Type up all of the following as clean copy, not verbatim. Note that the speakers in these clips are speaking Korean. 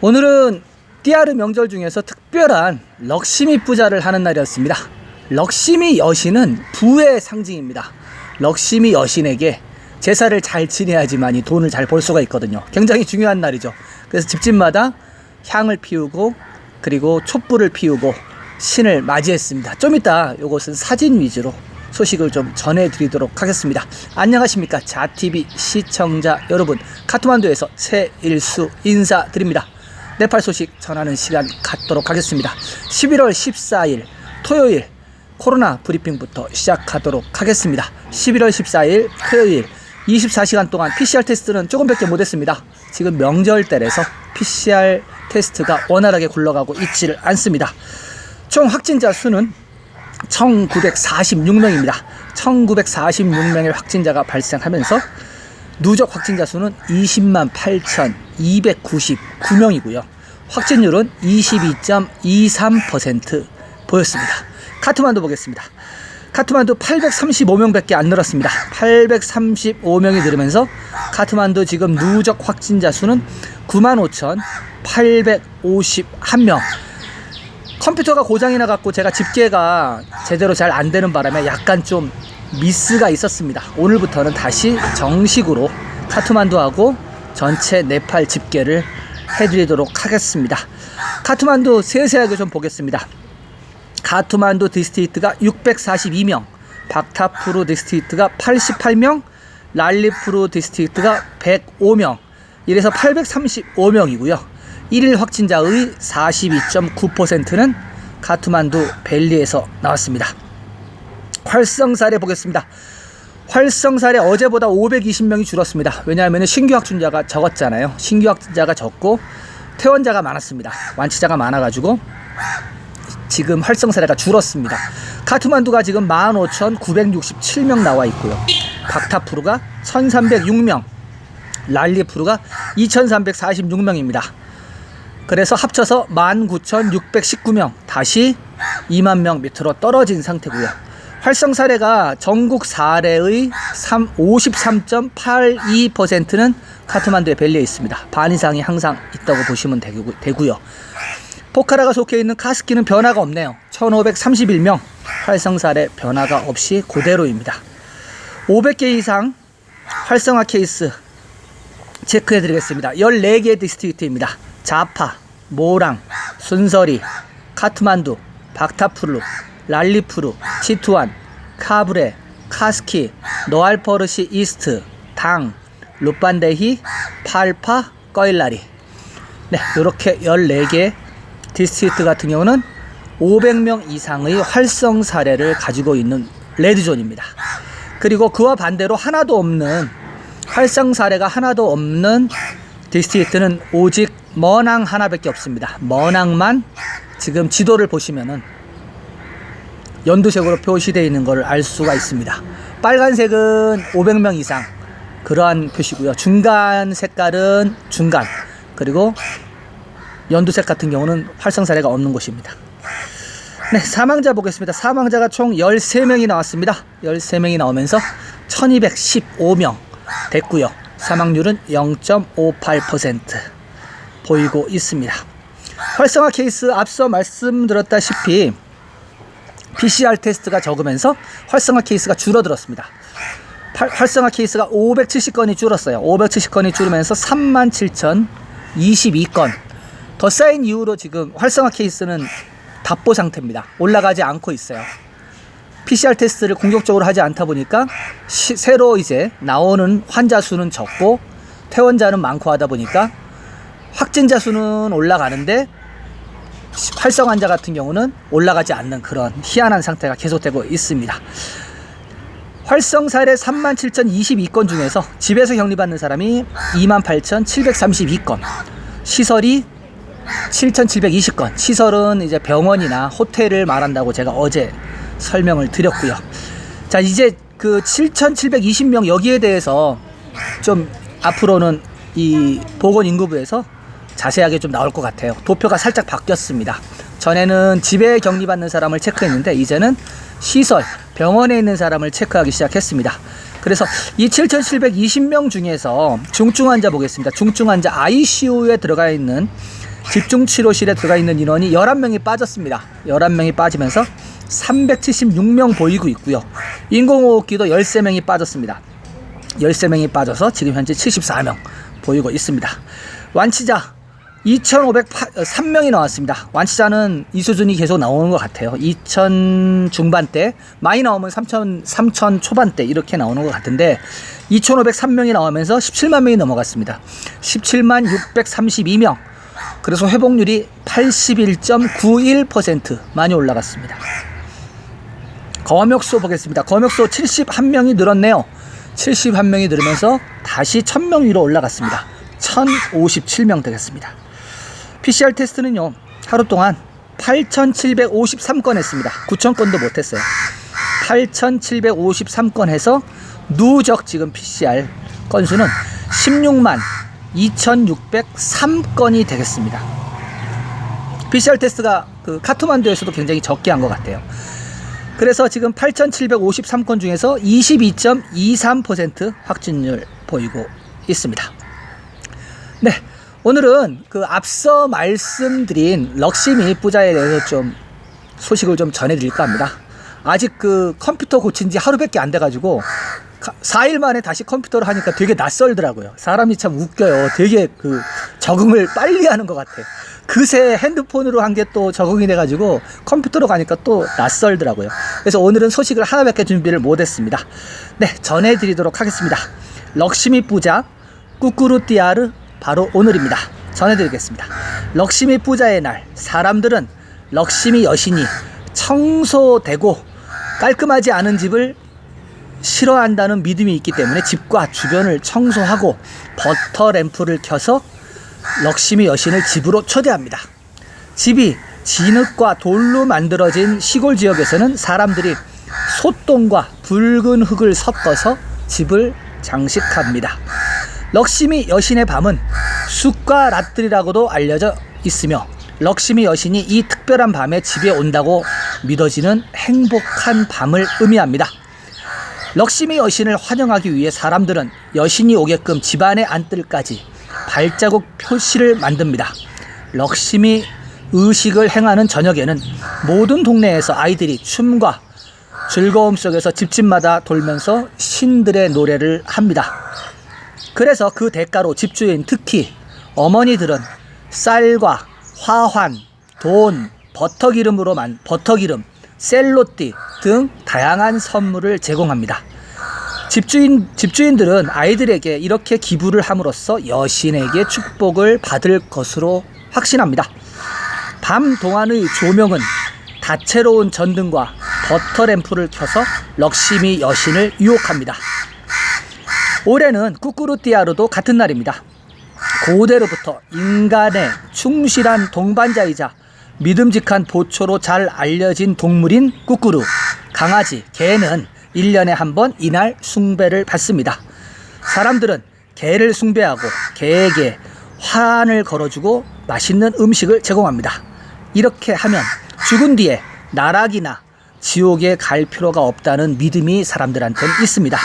오늘은 띠아르 명절 중에서 특별한 럭시미 뿌자를 하는 날이었습니다. 럭시미 여신은 부의 상징입니다. 럭시미 여신에게 제사를 잘 지내야지만이 돈을 잘 벌 수가 있거든요. 굉장히 중요한 날이죠. 그래서 집집마다 향을 피우고 그리고 촛불을 피우고 신을 맞이했습니다. 좀 이따 이것은 사진 위주로 소식을 좀 전해드리도록 하겠습니다. 안녕하십니까 자TV 시청자 여러분, 카트만두에서 최일수 인사드립니다. 네팔 소식 전하는 시간 갖도록 하겠습니다. 11월 14일 토요일 코로나 브리핑부터 시작하도록 하겠습니다. 11월 14일 토요일 24시간 동안 PCR 테스트는 조금밖에 못했습니다. 지금 명절 때라서 PCR 테스트가 원활하게 굴러가고 있지를 않습니다. 총 확진자 수는 1946명입니다. 1946명의 확진자가 발생하면서 누적 확진자 수는 20만 8,299명이고요. 확진율은 22.23% 보였습니다. 카트만두 보겠습니다. 카트만두 835명밖에 안 늘었습니다. 835명이 늘으면서 카트만두 지금 누적 확진자 수는 95,851명. 컴퓨터가 고장이 나갖고 제가 집계가 제대로 잘 안 되는 바람에 약간 좀 미스가 있었습니다. 오늘부터는 다시 정식으로 카트만두하고 전체 네팔 집계를 해드리도록 하겠습니다. 카트만두 세세하게 좀 보겠습니다. 카트만두 디스트릭트가 642명, 박타푸르 디스트릭트가 88명, 랄리푸르 디스트릭트가 105명, 이래서 835명이고요. 1일 확진자의 42.9%는 카트만두 벨리에서 나왔습니다. 활성사례 보겠습니다. 활성사례 어제보다 520명이 줄었습니다. 왜냐하면 신규 확진자가 적었잖아요. 신규 확진자가 적고 퇴원자가 많았습니다. 완치자가 많아가지고 지금 활성사례가 줄었습니다. 카트만두가 지금 15,967명 나와 있고요. 박타푸르가 1,306명, 랄리푸르가 2,346명입니다. 그래서 합쳐서 19,619명, 다시 2만 명 밑으로 떨어진 상태고요. 활성 사례가 전국 사례의 53.82%는 카트만두의 벨리에 있습니다. 반 이상이 항상 있다고 보시면 되고요. 포카라가 속해 있는 카스키는 변화가 없네요. 1,531명, 활성 사례 변화가 없이 그대로입니다. 500개 이상 활성화 케이스 체크해 드리겠습니다. 14개 디스트릭트입니다. 자파, 모랑, 순서리, 카트만두, 박타푸르, 랄리푸르, 치투안, 카브레, 카스키, 노알퍼르시 이스트, 당, 루판데히, 팔파, 꺼일라리. 네, 이렇게 14개 디스트릭트 같은 경우는 500명 이상의 활성 사례를 가지고 있는 레드존입니다. 그리고 그와 반대로 하나도 없는 활성 사례가 하나도 없는 디스트릭트는 오직 머낭 하나밖에 없습니다. 머낭만 지금 지도를 보시면은 연두색으로 표시되어 있는 것을 알 수가 있습니다. 빨간색은 500명 이상 그러한 표시고요. 중간 색깔은 중간, 그리고 연두색 같은 경우는 활성 사례가 없는 곳입니다. 네, 사망자 보겠습니다. 사망자가 총 13명이 나왔습니다. 13명이 나오면서 1215명 됐고요. 사망률은 0.58% 보이고 있습니다. 활성화 케이스 앞서 말씀드렸다시피 PCR 테스트가 적으면서 활성화 케이스가 줄어들었습니다. 활성화 케이스가 570건이 줄었어요. 570건이 줄으면서 37,022건. 더 쌓인 이후로 지금 활성화 케이스는 답보 상태입니다. 올라가지 않고 있어요. PCR 테스트를 공격적으로 하지 않다 보니까 새로 이제 나오는 환자 수는 적고 퇴원자는 많고 하다 보니까 확진자 수는 올라가는데 활성 환자 같은 경우는 올라가지 않는 그런 희한한 상태가 계속되고 있습니다. 활성 사례 37,022건 중에서 집에서 격리받는 사람이 28,732건, 시설이 7,720건. 시설은 이제 병원이나 호텔을 말한다고 제가 어제 설명을 드렸고요. 자, 이제 그 7,720명 여기에 대해서 좀 앞으로는 이 보건인구부에서 자세하게 좀 나올 것 같아요. 도표가 살짝 바뀌었습니다. 전에는 집에 격리받는 사람을 체크했는데 이제는 시설, 병원에 있는 사람을 체크하기 시작했습니다. 그래서 이 7,720명 중에서 중증 환자 보겠습니다. 중증 환자 ICU에 들어가 있는 집중치료실에 들어가 있는 인원이 11명이 빠졌습니다. 11명이 빠지면서 376명 보이고 있고요. 인공호흡기도 13명이 빠졌습니다. 13명이 빠져서 지금 현재 74명 보이고 있습니다. 완치자 2,503명이 나왔습니다. 완치자는 이 수준이 계속 나오는 것 같아요. 2,000 중반대, 많이 나오면 3,000 초반대 이렇게 나오는 것 같은데 2,503명이 나오면서 17만 명이 넘어갔습니다. 17만 632명. 그래서 회복률이 81.91% 많이 올라갔습니다. 검역소 보겠습니다. 검역소 71명이 늘었네요. 71명이 늘으면서 다시 1,000명 위로 올라갔습니다. 1,057명 되겠습니다. PCR 테스트는요, 하루 동안 8,753건 했습니다. 9,000건도 못했어요. 8,753건 해서 누적 지금 PCR 건수는 16만 2,603건이 되겠습니다. PCR 테스트가 그 카트만두에서도 굉장히 적게 한 것 같아요. 그래서 지금 8,753건 중에서 22.23% 확진율 보이고 있습니다. 네, 오늘은 그 앞서 말씀드린 럭시미 부자에 대해서 좀 소식을 좀 전해드릴까 합니다. 아직 그 컴퓨터 고친 지 하루밖에 안 돼가지고 4일 만에 다시 컴퓨터를 하니까 되게 낯설더라고요. 사람이 참 웃겨요. 되게 그 적응을 빨리 하는 것 같아요. 그새 핸드폰으로 한 게 또 적응이 돼가지고 컴퓨터로 가니까 또 낯설더라고요. 그래서 오늘은 소식을 하나밖에 준비를 못했습니다. 네, 전해드리도록 하겠습니다. 럭시미 부자 꾸꾸루띠아르 바로 오늘입니다. 전해드리겠습니다. 럭시미 부자의 날, 사람들은 럭시미 여신이 청소되고 깔끔하지 않은 집을 싫어한다는 믿음이 있기 때문에 집과 주변을 청소하고 버터 램프를 켜서 럭시미 여신을 집으로 초대합니다. 집이 진흙과 돌로 만들어진 시골 지역에서는 사람들이 솥동과 붉은 흙을 섞어서 집을 장식합니다. 럭시미 여신의 밤은 숫과 라뜰이라고도 알려져 있으며 럭시미 여신이 이 특별한 밤에 집에 온다고 믿어지는 행복한 밤을 의미합니다. 럭시미 여신을 환영하기 위해 사람들은 여신이 오게끔 집안의 안뜰까지 발자국 표시를 만듭니다. 럭시미 의식을 행하는 저녁에는 모든 동네에서 아이들이 춤과 즐거움 속에서 집집마다 돌면서 신들의 노래를 합니다. 그래서 그 대가로 집주인, 특히 어머니들은 쌀과 화환, 돈, 버터기름, 셀로띠 등 다양한 선물을 제공합니다. 집주인들은 아이들에게 이렇게 기부를 함으로써 여신에게 축복을 받을 것으로 확신합니다. 밤 동안의 조명은 다채로운 전등과 버터 램프를 켜서 럭시미 여신을 유혹합니다. 올해는 꾸꾸루띠아르도 같은 날입니다. 고대로부터 인간의 충실한 동반자이자 믿음직한 보초로 잘 알려진 동물인 꾸꾸루, 강아지, 개는 1년에 한 번 이날 숭배를 받습니다. 사람들은 개를 숭배하고 개에게 환을 걸어주고 맛있는 음식을 제공합니다. 이렇게 하면 죽은 뒤에 나락이나 지옥에 갈 필요가 없다는 믿음이 사람들한테는 있습니다.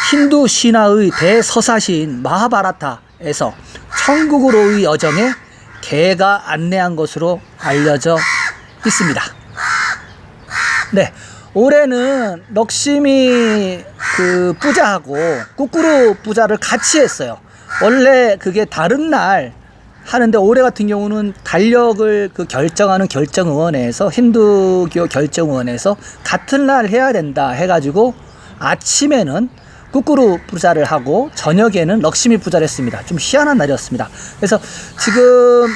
힌두 신화의 대서사시인 마하바라타에서 천국으로의 여정에 개가 안내한 것으로 알려져 있습니다. 네, 올해는 럭시미 그 부자하고 꾸꾸루 부자를 같이 했어요. 원래 그게 다른 날 하는데 올해 같은 경우는 달력을 그 결정하는 결정의원회에서, 힌두교 결정의원회에서 같은 날 해야 된다 해가지고 아침에는 꾸꾸루 부자를 하고 저녁에는 럭시미 부자를 했습니다. 좀 희한한 날이었습니다. 그래서 지금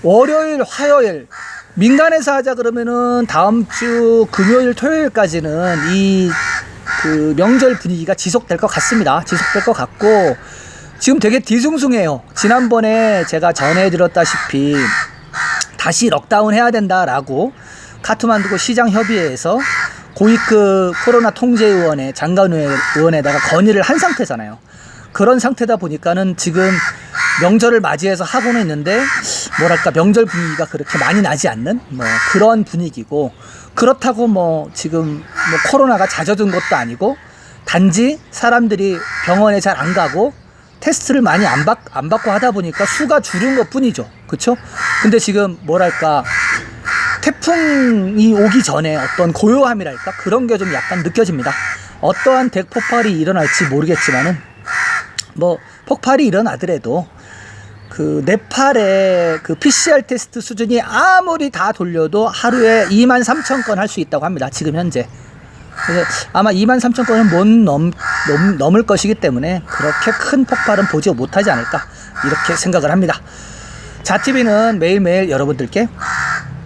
월요일, 화요일 민간에서 하자 그러면은 다음 주 금요일, 토요일까지는 이 그 명절 분위기가 지속될 것 같습니다. 지속될 것 같고 지금 되게 뒤숭숭해요. 지난번에 제가 전해드렸다시피 다시 럭다운 해야 된다라고 카트만두 시장협의회에서 고위급 코로나 통제의원회 장관의원에다가 건의를 한 상태잖아요. 그런 상태다 보니까는 지금 명절을 맞이해서 하고는 있는데 뭐랄까 명절 분위기가 그렇게 많이 나지 않는 뭐 그런 분위기고, 그렇다고 뭐 지금 뭐 코로나가 잦아든 것도 아니고 단지 사람들이 병원에 잘 안 가고 테스트를 많이 안 받고 하다 보니까 수가 줄은 것 뿐이죠. 그쵸? 근데 지금 뭐랄까, 태풍이 오기 전에 어떤 고요함이랄까? 그런 게 좀 약간 느껴집니다. 어떠한 대폭발이 일어날지 모르겠지만은, 뭐, 폭발이 일어나더라도, 그, 네팔의 그 PCR 테스트 수준이 아무리 다 돌려도 하루에 23,000건 할 수 있다고 합니다. 지금 현재. 그래서 아마 23,000건은 못 넘을 것이기 때문에 그렇게 큰 폭발은 보지 못하지 않을까 이렇게 생각을 합니다. 자TV는 매일매일 여러분들께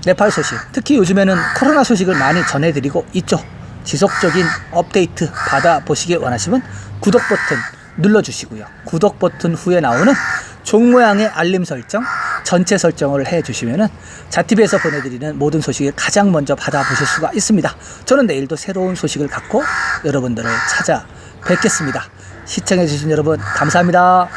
네팔 소식, 특히 요즘에는 코로나 소식을 많이 전해드리고 있죠. 지속적인 업데이트 받아보시길 원하시면 구독 버튼 눌러주시고요. 구독 버튼 후에 나오는 종 모양의 알림 설정, 전체 설정을 해주시면은 자TV에서 보내드리는 모든 소식을 가장 먼저 받아보실 수가 있습니다. 저는 내일도 새로운 소식을 갖고 여러분들을 찾아뵙겠습니다. 시청해주신 여러분 감사합니다.